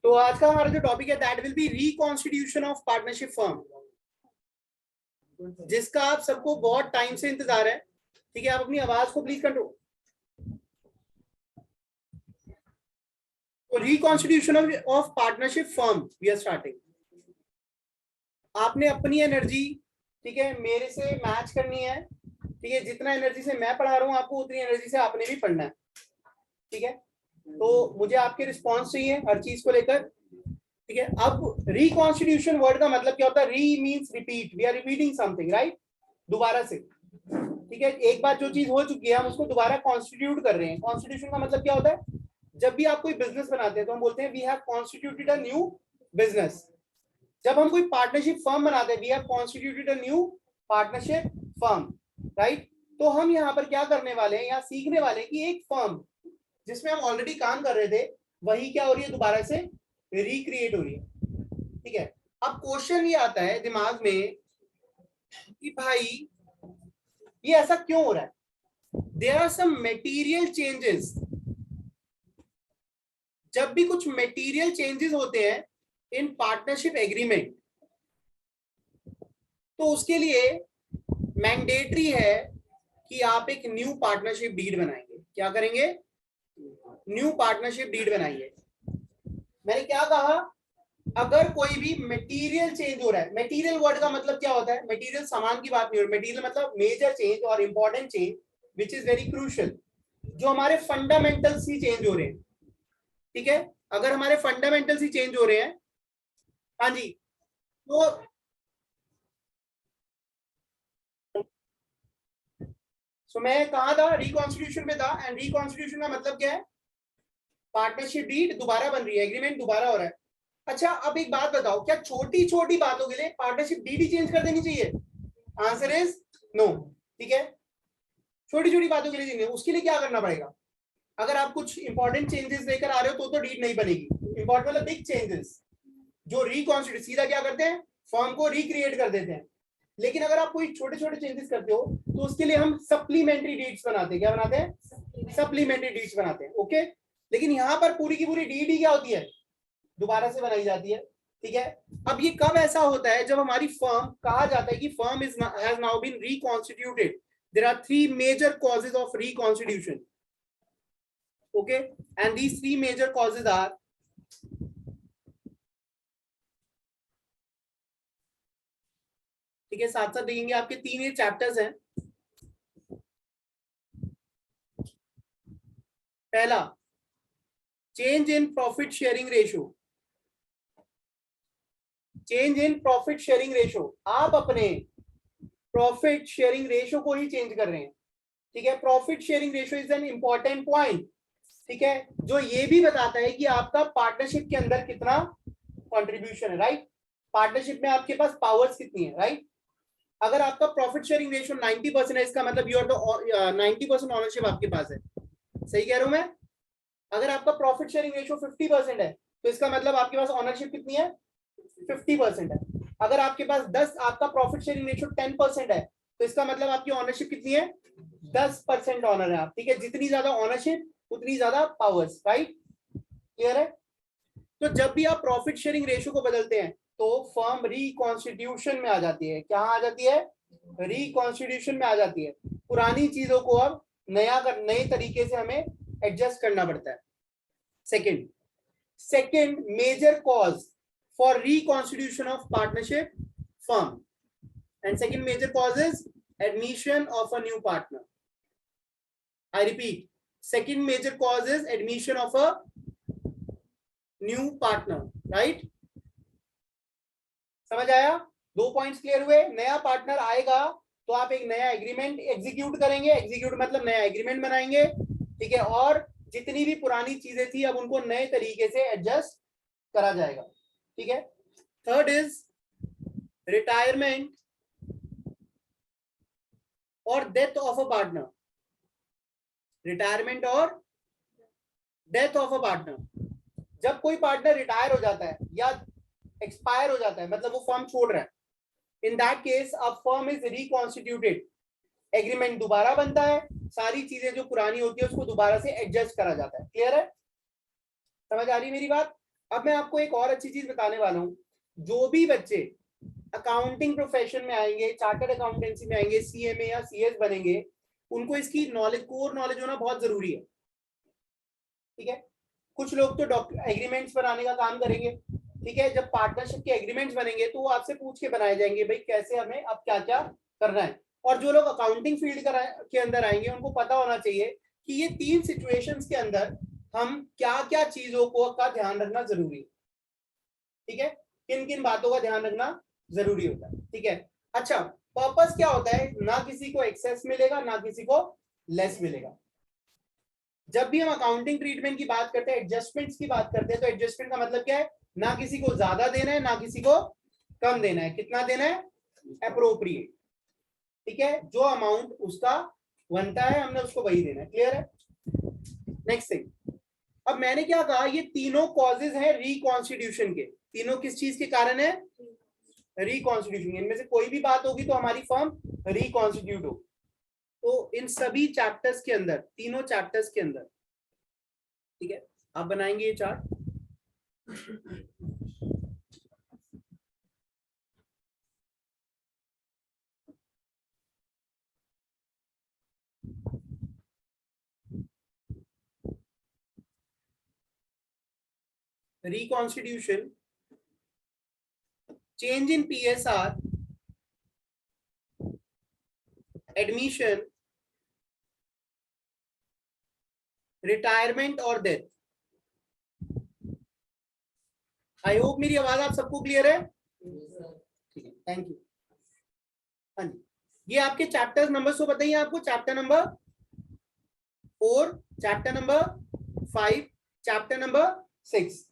तो आज का हमारा जो टॉपिक है that will be reconstitution of partnership firm, जिसका आप सबको बहुत टाइम से इंतजार है। ठीक है, आप अपनी आवाज को प्लीज कंट्रोल। तो reconstitution of partnership firm we are starting. आपने अपनी एनर्जी, ठीक है, मेरे से मैच करनी है। ठीक है, जितना एनर्जी से मैं पढ़ा रहा हूँ आपको उतनी एनर्जी से आपने भी पढ़ना है। ठीक है, तो मुझे आपके रिस्पॉन्स चाहिए हर चीज को लेकर। ठीक है, अब रिकॉन्स्टिट्यूशन वर्ड का मतलब क्या होता है? Re means repeat, we are repeating something, right? दोबारा से। ठीक है, एक बार जो चीज हो चुकी है हम उसको दोबारा कॉन्स्टिट्यूट कर रहे हैं। कॉन्स्टिट्यूशन का मतलब क्या होता है? जब भी आप कोई बिजनेस बनाते हैं तो हम बोलते हैं we have constituted a new business. जब हम कोई पार्टनरशिप फर्म बनाते हैं we have constituted a new partnership firm, right? तो हम यहाँ पर क्या करने वाले हैं, यहाँ सीखने वाले हैं कि एक फर्म जिसमें हम ऑलरेडी काम कर रहे थे वही क्या हो रही है, दोबारा से रिक्रिएट हो रही है। ठीक है, अब क्वेश्चन ये आता है दिमाग में कि भाई ये ऐसा क्यों हो रहा है? There are some material changes. जब भी कुछ मटेरियल चेंजेस होते हैं इन पार्टनरशिप एग्रीमेंट, तो उसके लिए मैंडेटरी है कि आप एक न्यू पार्टनरशिप डीड बनाएंगे। क्या करेंगे? न्यू पार्टनरशिप डीड बनाइए। मैंने क्या कहा? अगर कोई भी मटेरियल चेंज हो रहा है, मटेरियल वर्ड का मतलब क्या होता है? मटेरियल सामान की बात नहीं हो रही, मटेरियल मतलब मेजर चेंज और important change which is very crucial, जो हमारे फंडामेंटल्स ही चेंज हो रहे हैं। ठीक है, अगर हमारे फंडामेंटल्स ही चेंज हो रहे हैं, हाँ जी, तो मैं कहा था रिकॉन्स्टिट्यूशन में था। एंड रिकॉन्स्टिट्यूशन का मतलब क्या है? पार्टनरशिप डीड दोबारा बन रही है, एग्रीमेंट दोबारा हो रहा है। अच्छा, अब एक बात बताओ, क्या छोटी छोटी बातों के लिए पार्टनरशिप डीड ही चेंज कर देनी चाहिए? Answer is no. ठीक है, छोटी छोटी बातों के लिए नहीं, उसके लिए क्या करना पड़ेगा? अगर आप कुछ इंपॉर्टेंट चेंजेस लेकर आ रहे हो तो डीड नहीं बनेगी। इंपॉर्टेंट मतलब बिग चेंजेस, जो रिकॉन्स्टिट्यूट सीधा क्या करते हैं, फॉर्म को रिक्रिएट कर देते हैं। लेकिन अगर आप कोई छोटे छोटे चेंजेस करते हो तो उसके लिए हम सप्लीमेंट्री डीड्स बनाते हैं। क्या बनाते हैं? सप्लीमेंट्री डीड्स बनाते हैं। ओके, लेकिन यहाँ पर पूरी की पूरी डीड ही क्या होती है, दोबारा से बनाई जाती है। ठीक है, अब ये कब ऐसा होता है? जब हमारी फर्म, कहा जाता है कि firm is has now been reconstituted. There are three major causes of reconstitution. Okay, and these three major causes are, ठीक है, साथ साथ देखेंगे, आपके तीन ये चैप्टर्स हैं। पहला, change in profit sharing ratio. Change in profit sharing ratio, आप अपने प्रॉफिट शेयरिंग रेशियो को ही चेंज कर रहे हैं। ठीक है, profit sharing ratio is an important point. ठीक है, जो ये भी बताता है कि आपका पार्टनरशिप के अंदर कितना कंट्रीब्यूशन है, राइट? पार्टनरशिप में आपके पास पावर्स कितनी है, राइट? अगर आपका प्रॉफिट शेयरिंग रेशियो 90% है, इसका मतलब यू आर द 90% ऑनरशिप आपके पास है। सही कह रहा हूं मैं? अगर आपका प्रॉफिट शेयरिंग रेशियो 50% है तो इसका मतलब आपके पास ऑनरशिप कितनी है? 50% है। अगर आपके पास 10, आपका प्रॉफिट शेयरिंग रेशियो 10% है तो इसका मतलब आपकी ऑनरशिप कितनी है? 10% ऑनर है आप। ठीक है, जितनी ज्यादा ऑनरशिप उतनी ज्यादा पावर्स, राइट? क्लियर है? तो जब भी आप प्रॉफिट शेयरिंग रेशियो को बदलते हैं तो फर्म रिकॉन्स्टिट्यूशन में आ जाती है। क्या आ जाती है? रिकॉन्स्टिट्यूशन में आ जाती है। पुरानी चीजों को अब नए तरीके से हमें एडजस्ट करना पड़ता है। Second major cause for reconstitution of partnership firm, and second major cause is admission of a new partner. I repeat, second major cause is admission of a new partner, right? समझ आया? दो points clear हुए। नया partner आएगा तो आप एक नया एग्रीमेंट एग्जीक्यूट करेंगे। एग्जीक्यूट मतलब नया एग्रीमेंट बनाएंगे। ठीक है, और जितनी भी पुरानी चीजें थी अब उनको नए तरीके से एडजस्ट करा जाएगा। ठीक है, थर्ड इज रिटायरमेंट और death of a partner. Retirement और डेथ ऑफ अ पार्टनर, जब कोई पार्टनर रिटायर हो जाता है या एक्सपायर हो जाता है, मतलब वो फर्म छोड़ रहा है, in that case a firm is reconstituted. Agreement दोबारा बनता है सारी चीजें जो पुरानी होती है उसको दोबारा से एडजस्ट करा जाता है। क्लियर है, समझ आ रही मेरी बात? अब मैं आपको एक और अच्छी चीज बताने वाला हूँ। जो भी बच्चे अकाउंटिंग प्रोफेशन में आएंगे, चार्टर्ड अकाउंटेंसी में आएंगे, सीएमए या सीएस बनेंगे, उनको इसकी नॉलेज, कोर नॉलेज होना बहुत जरूरी है। ठीक है, कुछ लोग तो एग्रीमेंट्स बनाने का काम करेंगे। ठीक है, जब पार्टनरशिप के एग्रीमेंट्स बनेंगे तो वो आपसे पूछ के बनाए जाएंगे, भाई कैसे हमें अब क्या क्या करना है। और जो लोग अकाउंटिंग फील्ड के अंदर आएंगे उनको पता होना चाहिए कि ये 3 सिचुएशंस के अंदर हम क्या क्या चीजों को का ध्यान रखना जरूरी है। ठीक है, किन किन बातों का ध्यान रखना जरूरी होता है। ठीक है, अच्छा, पर्पस क्या होता है? ना किसी को एक्सेस मिलेगा, ना किसी को लेस मिलेगा। जब भी हम अकाउंटिंग ट्रीटमेंट की बात करते हैं, एडजस्टमेंट्स की बात करते हैं, तो एडजस्टमेंट का मतलब क्या है? ना किसी को ज्यादा देना है, ना किसी को कम देना है। कितना देना है? अप्रोप्रिएट। ठीक है, जो अमाउंट उसका बनता है हमने उसको वही देना है। क्लियर है? नेक्स्ट थिंग, अब मैंने क्या कहा, ये तीनों कॉजेज हैं रिकॉन्स्टिट्यूशन के। तीनों किस चीज के कारण है? रिकॉन्स्टिट्यूशन। इनमें से कोई भी बात होगी तो हमारी फर्म रिकॉन्स्टिट्यूट होगी। तो इन सभी चैप्टर्स के अंदर, तीनों चैप्टर्स के अंदर, ठीक है, आप बनाएंगे ये chart. reconstitution, change in PSR, admission, retirement और डेथ। आई होप मेरी आवाज आप सबको क्लियर है? ठीक है, थैंक यू। हाँ जी, ये आपके चैप्टर्स नंबर सो बताइए आपको। Chapter number 4, chapter number 5, chapter number 6।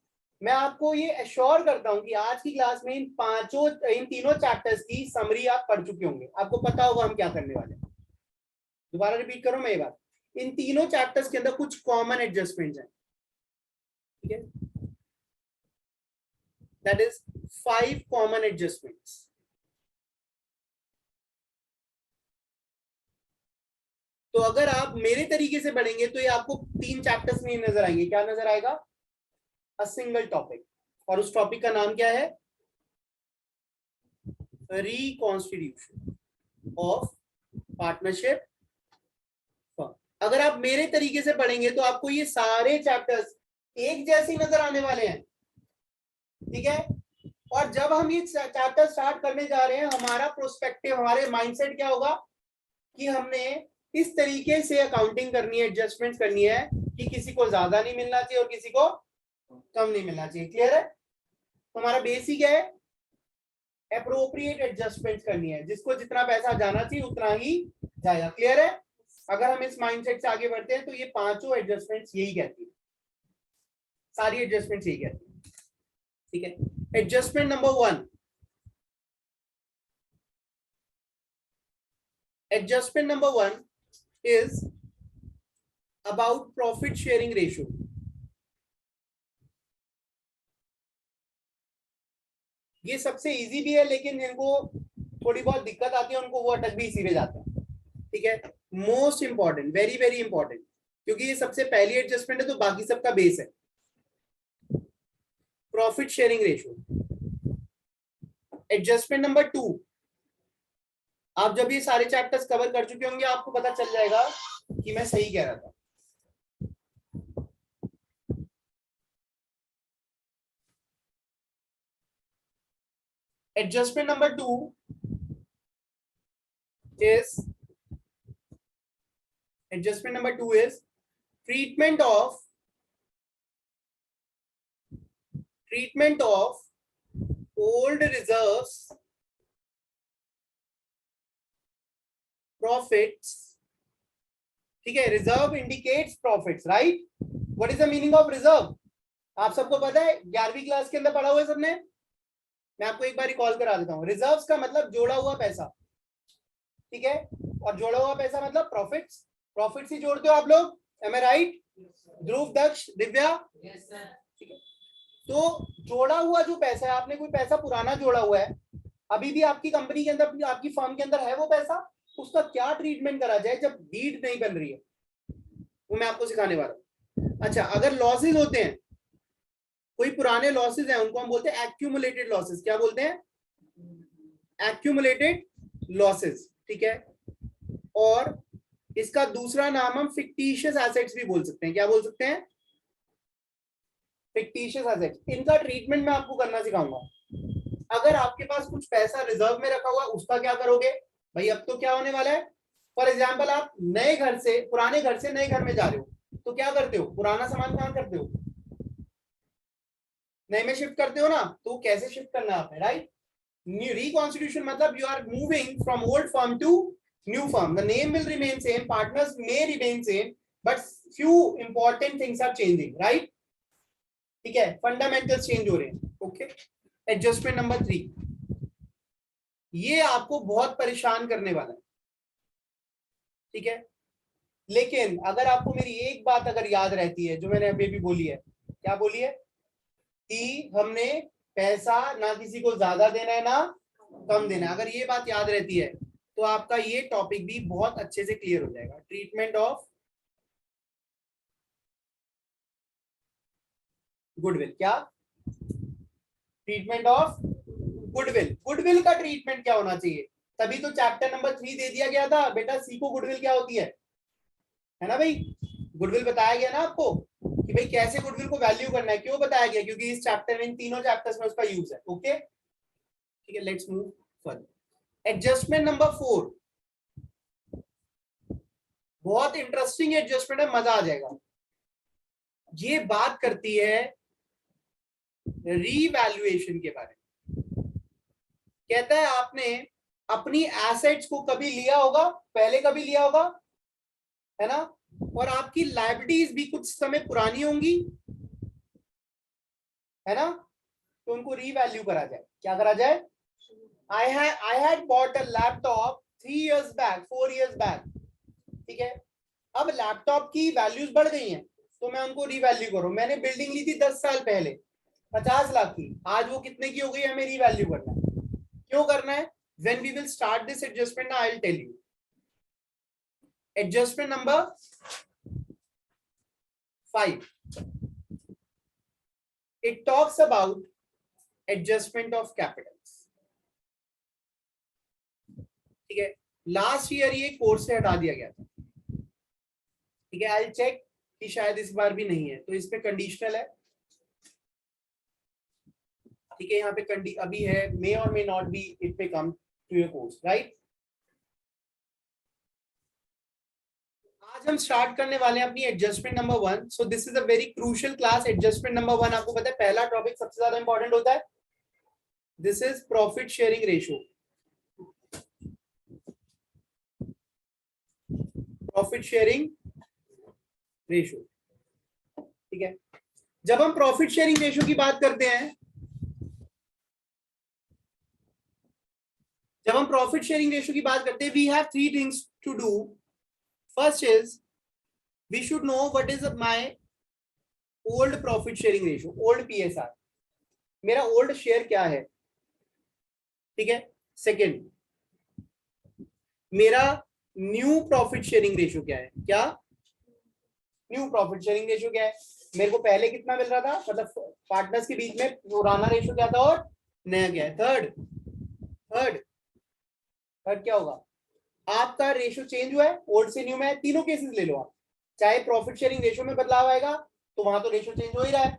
मैं आपको ये एश्योर करता हूं कि आज की क्लास में इन तीनों चैप्टर्स की समरी आप पढ़ चुके होंगे, आपको पता होगा हम क्या करने वाले हैं। दोबारा रिपीट करो मैं ये बात, इन तीनों चैप्टर्स के अंदर कुछ कॉमन एडजस्टमेंट्स हैं। ठीक है, दैट इज 5 कॉमन एडजस्टमेंट्स। तो अगर आप मेरे तरीके से पढ़ेंगे तो ये आपको 3 चैप्टर्स में नजर आएंगे। क्या नजर आएगा? अ सिंगल टॉपिक, और उस टॉपिक का नाम क्या है? Reconstitution of partnership. अगर आप मेरे तरीके से पढ़ेंगे तो आपको ये सारे चैप्टर्स एक जैसे नजर आने वाले हैं। ठीक है, और जब हम ये चैप्टर स्टार्ट करने जा रहे हैं, हमारा प्रोस्पेक्टिव, हमारे माइंडसेट क्या होगा कि हमने इस तरीके से अकाउंटिंग करनी है, एडजस्टमेंट करनी है कि किसी को ज्यादा नहीं मिलना चाहिए और किसी को कम नहीं मिलना चाहिए। क्लियर है? तो हमारा बेसिक है एप्रोप्रिएट एडजस्टमेंट करनी है, जिसको जितना पैसा जाना चाहिए उतना ही जाएगा। क्लियर है? अगर हम इस माइंडसेट से आगे बढ़ते हैं तो ये पांचों एडजस्टमेंट्स यही कहती है, सारी एडजस्टमेंट्स यही कहती है। ठीक है, adjustment number 1, adjustment number 1 is about profit sharing ratio. ये सबसे इजी भी है, लेकिन जिनको थोड़ी बहुत दिक्कत आती है उनको वो अटक भी इसी में जाते हैं। ठीक है, most important, very very important, क्योंकि ये सबसे पहली एडजस्टमेंट है तो बाकी सबका बेस है। Profit sharing ratio. Adjustment number 2, आप जब ये सारे चैप्टर्स कवर कर चुके होंगे आपको पता चल जाएगा कि मैं सही कह रहा था। Adjustment number 2 is treatment of old reserves, profits. ठीक है, reserve indicates profits, right? What is the meaning of reserve? आप सबको पता है, 11वीं क्लास के अंदर पढ़ा हुआ है सबने। मैं आपको एक बार रिकॉल करा देता हूँ। रिजर्व्स का मतलब जोड़ा हुआ पैसा। ठीक है, और जोड़ा हुआ पैसा मतलब प्रॉफिट्स। प्रॉफिट्स ही जोड़ते हो आप लोग, एम आई राइट? ध्रुव, दक्ष, दिव्या, ठीक है। तो जोड़ा हुआ जो पैसा है, आपने कोई पैसा पुराना जोड़ा हुआ है, अभी भी आपकी कंपनी के अंदर, आपकी फर्म के अंदर है वो पैसा? उसका क्या ट्रीटमेंट करा जाए जब डीड नहीं बन रही है, वो मैं आपको सिखाने वाला हूँ। अच्छा, अगर लॉसेज होते हैं, कोई पुराने लॉसेज हैं, उनको हम बोलते हैं एक्यूमुलेटेड लॉसेज। क्या बोलते हैं? एक्यूमुलेटेड लॉसेज, ठीक है। और इसका दूसरा नाम हम फिक्टिशियस एसेट्स भी बोल सकते हैं। क्या बोल सकते हैं? Fictitious assets. इनका ट्रीटमेंट मैं आपको करना सिखाऊंगा। अगर आपके पास कुछ पैसा रिजर्व में रखा हुआ, उसका क्या करोगे भाई? अब तो क्या होने वाला है, फॉर एग्जाम्पल आप नए घर से, पुराने घर से नए घर में जा रहे हो, तो क्या करते हो? पुराना सामान कहां करते हो? नए में शिफ्ट करते हो ना। तो कैसे शिफ्ट करना है आपने, राइट? रिकॉन्स्टिट्यूशन मतलब you are moving from old firm to new firm. The name will remain same, partners may remain same, but few important things are changing, right? ठीक है, फंडामेंटल्स चेंज हो रहे हैं। ओके, एडजस्टमेंट नंबर 3, ये आपको बहुत परेशान करने वाला है, ठीक है। लेकिन अगर आपको मेरी एक बात अगर याद रहती है, जो मैंने अभी भी बोली है, क्या बोली है? कि हमने पैसा ना किसी को ज्यादा देना है ना कम देना है। अगर ये बात याद रहती है तो आपका ये टॉपिक भी बहुत अच्छे से क्लियर हो जाएगा। Treatment of goodwill. क्या? Treatment of goodwill. गुडविल का ट्रीटमेंट क्या होना चाहिए? तभी तो चैप्टर नंबर 3 दे दिया गया था, बेटा सीखो गुडविल क्या होती है ना भाई? गुडविल बताया गया ना आपको कि भाई कैसे गुडविल को वैल्यू करना है। क्यों बताया गया? क्योंकि इस चैप्टर में, इन तीनों चैप्टर्स में उसका यूज है। ओके, ठीक है, let's move further. Adjustment number 4 बहुत इंटरेस्टिंग एडजस्टमेंट है, मजा आ जाएगा। ये बात करती है रीवैल्यूएशन के बारे में। कहता है आपने अपनी एसेट्स को कभी लिया होगा, पहले कभी लिया होगा, है ना? और आपकी लायबिलिटीज भी कुछ समय पुरानी होंगी, है ना? तो उनको रीवैल्यू करा जाए। क्या करा जाए? I had bought a laptop 3 years back, 4 years back, ठीक है। अब लैपटॉप की वैल्यूज बढ़ गई हैं, तो मैं उनको रीवैल्यू करूं। मैंने बिल्डिंग ली थी 10 साल पहले 50 लाख की, आज वो कितने की हो गई, हमें रीवैल्यू करना है। क्यों करना है? When we will start this adjustment, now I'll tell you. Adjustment number 5. It talks about adjustment of capitals. ठीक है, लास्ट ईयर ये कोर्स से हटा दिया गया था, ठीक है। आई चेक कि शायद इस बार भी नहीं है, तो इस पे कंडीशनल है, ठीक है। यहाँ पे अभी है, मे और मे नॉट बी इट पे come to your course, right? आज हम स्टार्ट करने वाले हैं अपनी adjustment number 1। So this is a very crucial class. Adjustment number 1 आपको पता है पहला टॉपिक सबसे ज्यादा इंपॉर्टेंट होता है। This is profit sharing ratio. Profit sharing ratio, ठीक है। जब हम प्रॉफिट शेयरिंग रेशियो की बात करते हैं, जब हम प्रॉफिट शेयरिंग रेशियो की बात करते हैं, we have 3 things to do. First is we should know what is my old profit sharing ratio, old PSR, मेरा ओल्ड शेयर क्या है, ठीक है। सेकंड, मेरा न्यू प्रॉफिट शेयरिंग रेशियो क्या है? क्या न्यू प्रॉफिट शेयरिंग रेशियो क्या है? मेरे को पहले कितना मिल रहा था, मतलब पार्टनर्स के बीच में पुराना रेशियो क्या था और नया क्या है? थर्ड क्या होगा? आपका रेशियो चेंज हुआ है, ओल्ड से न्यू में है। तीनों केसेस ले लो आप, चाहे प्रॉफिट शेयरिंग रेशियो में बदलाव आएगा तो वहां तो रेशियो चेंज हो ही रहा है।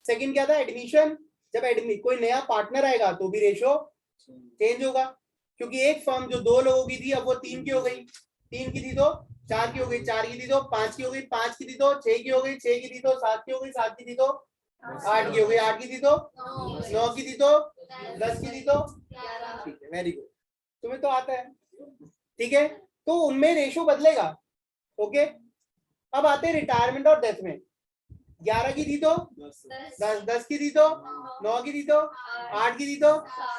सेकंड क्या था? एडमिशन। जब कोई नया पार्टनर आएगा तो भी रेशियो चेंज होगा, क्योंकि एक फर्म जो 2 लोगों की थी अब वो 3 की हो गई, 3 की थी तो 4 की हो गई, 4 की थी तो 5 की हो गई, 5 की थी तो 6 की हो गई, 6 की थी तो 7 की हो गई, 7 की थी तो 8 की हो गई, 8 की थी तो 9 की थी तो 10 की थी तो, ठीक है, वेरी गुड, तुम्हें तो आता है, ठीक है। तो उनमें रेशियो बदलेगा, ओके। अब आते हैं रिटायरमेंट और डेथ में। 11 की थी तो 10 की थी तो 9 की थी तो 8 की थी तो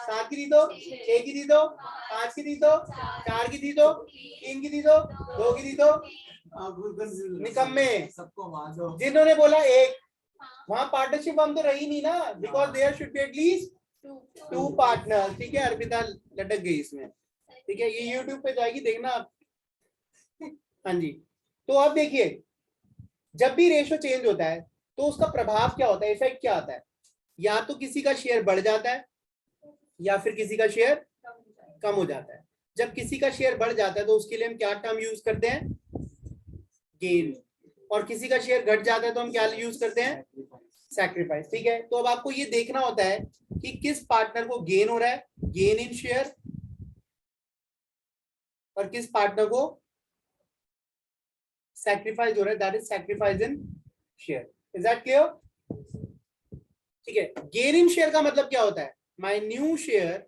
7 की थी तो 6 की थी तो 5 की थी तो 4 की थी तो 3 की थी तो 2 की थी तो निकम्मे सबको जिन्होंने बोला एक, वहां पार्टनरशिप फॉर्म तो रही नहीं ना, because there should be at least 2 partner, ठीक है। अर्पिता लटक गई इसमें, ठीक है, ये YouTube पे जाएगी, देखना आप। हाँ जी, तो अब देखिए, जब भी रेशो चेंज होता है तो उसका प्रभाव क्या होता है, इफेक्ट क्या आता है? या तो किसी का शेयर बढ़ जाता है या फिर किसी का शेयर कम हो जाता है। जब किसी का शेयर बढ़ जाता है तो उसके लिए हम क्या टर्म यूज करते हैं? गेन। और किसी का शेयर घट जाता है तो हम क्या यूज करते हैं? सैक्रिफाइस। ठीक है, तो अब आपको ये देखना होता है कि किस पार्टनर को गेन हो रहा है, गेन इन शेयर, और किस पार्टनर को सैक्रिफाइस हो रहा है, that is sacrifice in share. Is that clear? ठीक है, गेन इन शेयर का मतलब क्या होता है? My new share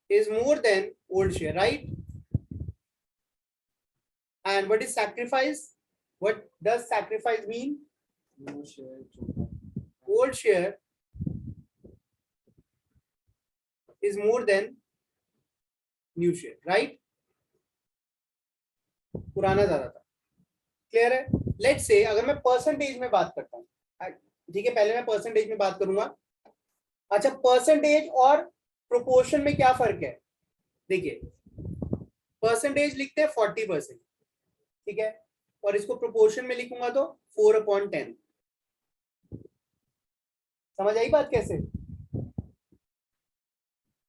is more than old share, right? And what is sacrifice? What does sacrifice mean? Old share is more than new share, right? पुराना ज्यादा था। क्लियर है? लेट्स से अगर मैं परसेंटेज में बात करता हूँ, ठीक है, पहले मैं परसेंटेज में बात करूंगा। अच्छा, परसेंटेज और प्रोपोर्शन में क्या फर्क है? देखिए, परसेंटेज लिखते हैं 40%, ठीक है, और इसको प्रोपोर्शन में लिखूंगा तो 4/10। समझ आई बात कैसे?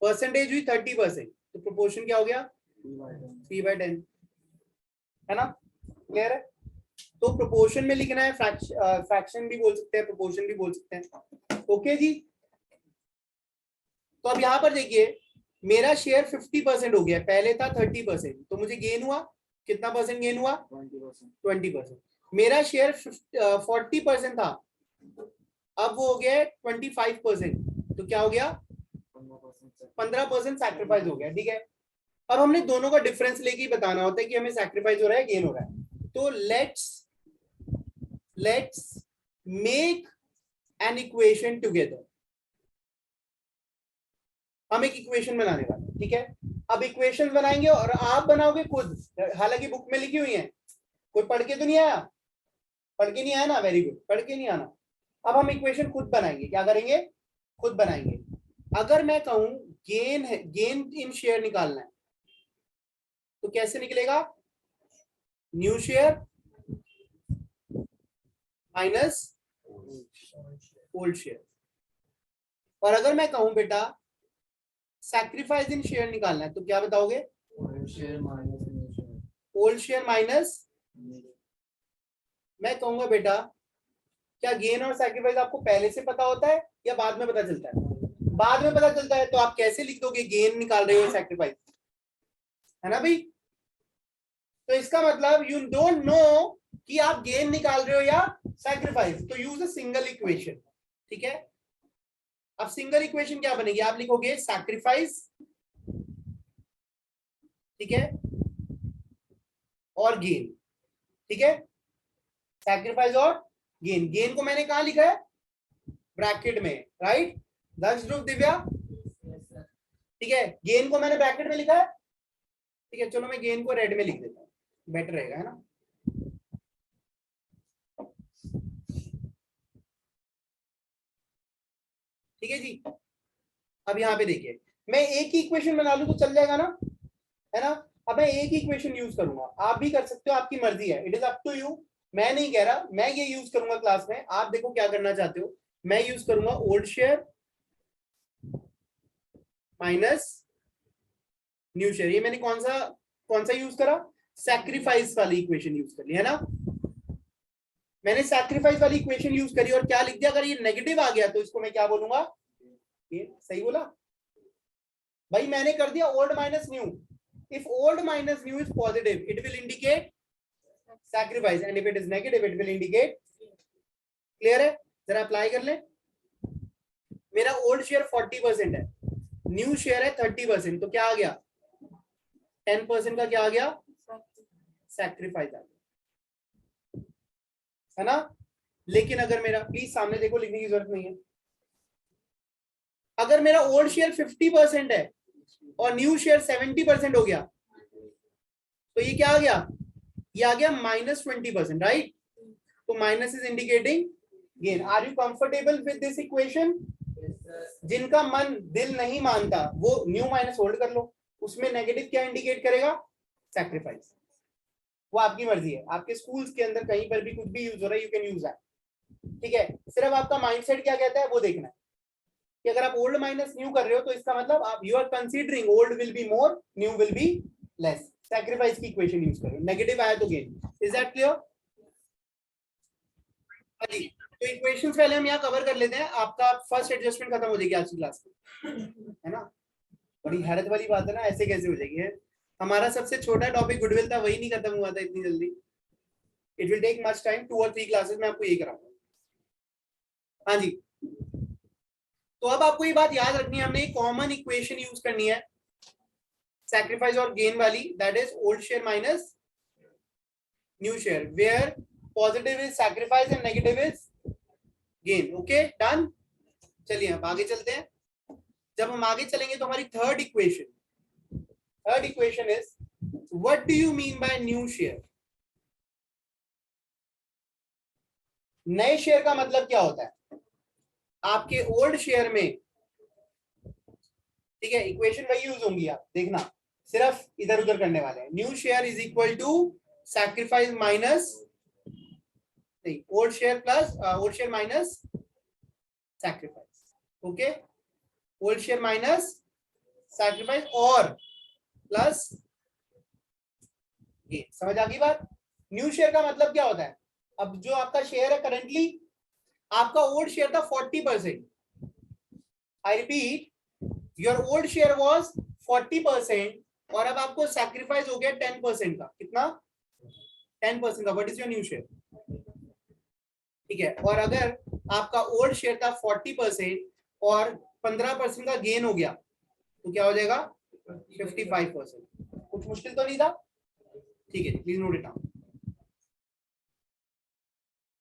परसेंटेज हुई 30%, तो प्रोपोर्शन क्या हो गया? 3/10, है ना? क्लियर है? तो प्रोपोर्शन में लिखना है, फ्रैक्शन भी बोल सकते हैं, प्रोपोर्शन भी बोल सकते हैं। ओके जी, तो अब यहां पर देखिए, मेरा शेयर 50% हो गया, पहले था 30%, तो मुझे गेन हुआ कितना परसेंट? गेन हुआ 20%। मेरा शेयर 40% था, अब वो हो गया 25%, तो क्या हो गया? 15% सैक्रिफाइस हो गया। ठीक है, अब हमने दोनों का डिफरेंस लेके ही बताना होता है कि हमें सैक्रिफाइस हो रहा है, गेन हो रहा है। तो let's make an equation together. हम एक इक्वेशन बनाने वाले हैं, ठीक है। अब इक्वेशन बनाएंगे और आप बनाओगे खुद, हालांकि बुक में लिखी हुई है, कोई पढ़ के तो नहीं आया? पढ़ के नहीं आया ना? वेरी गुड, पढ़ के नहीं आना। अब हम इक्वेशन खुद बनाएंगे। क्या करेंगे? खुद बनाएंगे। अगर मैं कहूं गेन है, गेन इन शेयर निकालना है, तो कैसे निकलेगा? New share minus old share. और अगर मैं कहूं बेटा सैक्रिफाइस इन शेयर निकालना है, तो क्या बताओगे? Old share minus. मैं कहूंगा बेटा क्या गेन और सैक्रिफाइस आपको पहले से पता होता है या बाद में पता चलता है? बाद में पता चलता है। तो आप कैसे लिख दोगे गेन निकाल रहे हो सैक्रिफाइस, है ना भाई? तो इसका मतलब यू डोंट नो कि आप गेन निकाल रहे हो या सैक्रिफाइस, तो यूज अ सिंगल इक्वेशन। ठीक है, अब सिंगल इक्वेशन क्या बनेगी? आप लिखोगे सैक्रिफाइस, ठीक है, और गेन। ठीक है, सैक्रिफाइस और गेन। गेन को मैंने कहा लिखा है? ब्रैकेट में, राइट? दक्ष, ध्रुव, दिव्या, ठीक है, गेन को मैंने ब्रैकेट में लिखा है। ठीक है, चलो मैं गेन को रेड में लिख देता हूं, बेटर रहेगा, है ना? ठीक है जी। अब यहाँ पे देखिए, मैं एक ही इक्वेशन बना लूं तो चल जाएगा ना, है ना? अब मैं एक ही इक्वेशन यूज करूंगा, आप भी कर सकते हो, आपकी मर्जी है, it is up to you. मैं नहीं कह रहा, मैं ये यूज करूंगा क्लास में, आप देखो क्या करना चाहते हो। मैं यूज करूंगा old share minus new share. ये मैंने कौन सा यूज करा? सैक्रिफाइस वाली इक्वेशन यूज कर ली, है ना? मैंने सैक्रिफाइस वाली इक्वेशन यूज करी और क्या लिख दिया? अगर ये नेगेटिव आ गया तो इसको मैं क्या बोलूंगा? ये सही बोला भाई? मैंने कर दिया old minus new. If old minus new is positive it will indicate sacrifice, and if it is negative it will indicate. Clear है? जरा अप्लाई कर ले। मेरा ओल्ड शेयर 40% है, न्यू शेयर है 30%, तो क्या आ गया? 10% का क्या आ गया? सैक्रिफाइस आ गया, है ना? लेकिन अगर मेरा, प्लीज सामने देखो, लिखने की जरूरत नहीं है। अगर मेरा ओल्ड शेयर 50% है और न्यू शेयर 70% हो गया, तो ये क्या आ गया? ये आ गया -20%, राइट? तो minus is indicating gain. Are you comfortable with this equation? जिनका मन दिल नहीं मानता वो न्यू माइनस होल्ड कर लो, उसमें नेगेटिव क्या इंडिकेट करेगा, सैक्रिफाइस। वो आपकी मर्जी है, आपके स्कूल्स के अंदर कहीं पर भी कुछ भी यूज हो रहा है, यू कैन यूज दैट, ठीक है। सिर्फ आपका माइंडसेट क्या कहता है वो देखना है कि अगर आप ओल्ड माइनस न्यू कर रहे हो तो इसका मतलब आप you are considering old will be more, new will be less. Sacrifice की इक्वेशन यूज करो, नेगेटिव आया तो गेन। Is that clear? जी, तो इक्वेशंस पहले हम यहाँ कवर कर लेते हैं, आपका फर्स्ट एडजस्टमेंट खत्म हो जाएगी आज की क्लास में, है ना। बड़ी हैरत वाली बात है ना, ऐसे कैसे हो जाएगी है? हमारा सबसे छोटा टॉपिक गुडविल था, वही नहीं खत्म हुआ था इतनी जल्दी। It will take much time, 2 और 3 क्लासेस में आपको ये कराऊंगा। हाँ जी, तो अब आपको ये बात याद रखनी है, हमने एक कॉमन इक्वेशन यूज करनी है सैक्रिफाइस और गेन वाली, that is old share minus new share, where positive is sacrifice and negative is gain. Okay done. चलिए अब आगे चलते हैं। जब हम आगे चलेंगे तो हमारी third equation is what do you mean by new share. नए शेयर का मतलब क्या होता है? आपके ओल्ड शेयर में, ठीक है, इक्वेशन वही यूज होंगी, आप देखना, सिर्फ इधर उधर करने वाले हैं। New share is equal to sacrifice minus, नहीं, old share plus old share minus sacrifice. Okay, old share minus sacrifice और प्लस ये, समझ आ गई बात? न्यू शेयर का मतलब क्या होता है? अब जो आपका शेयर है करंटली, आपका ओल्ड शेयर था 40%, I repeat, your old share was 40%, और अब आपको सैक्रिफाइस हो गया 10% का। कितना? 10% का। What is your new share? ठीक है, और अगर आपका ओल्ड शेयर था 40% और 15% का गेन हो गया तो क्या हो जाएगा? 55%। कुछ मुश्किल तो नहीं था? ठीक है, प्लीज नोट इट डाउन।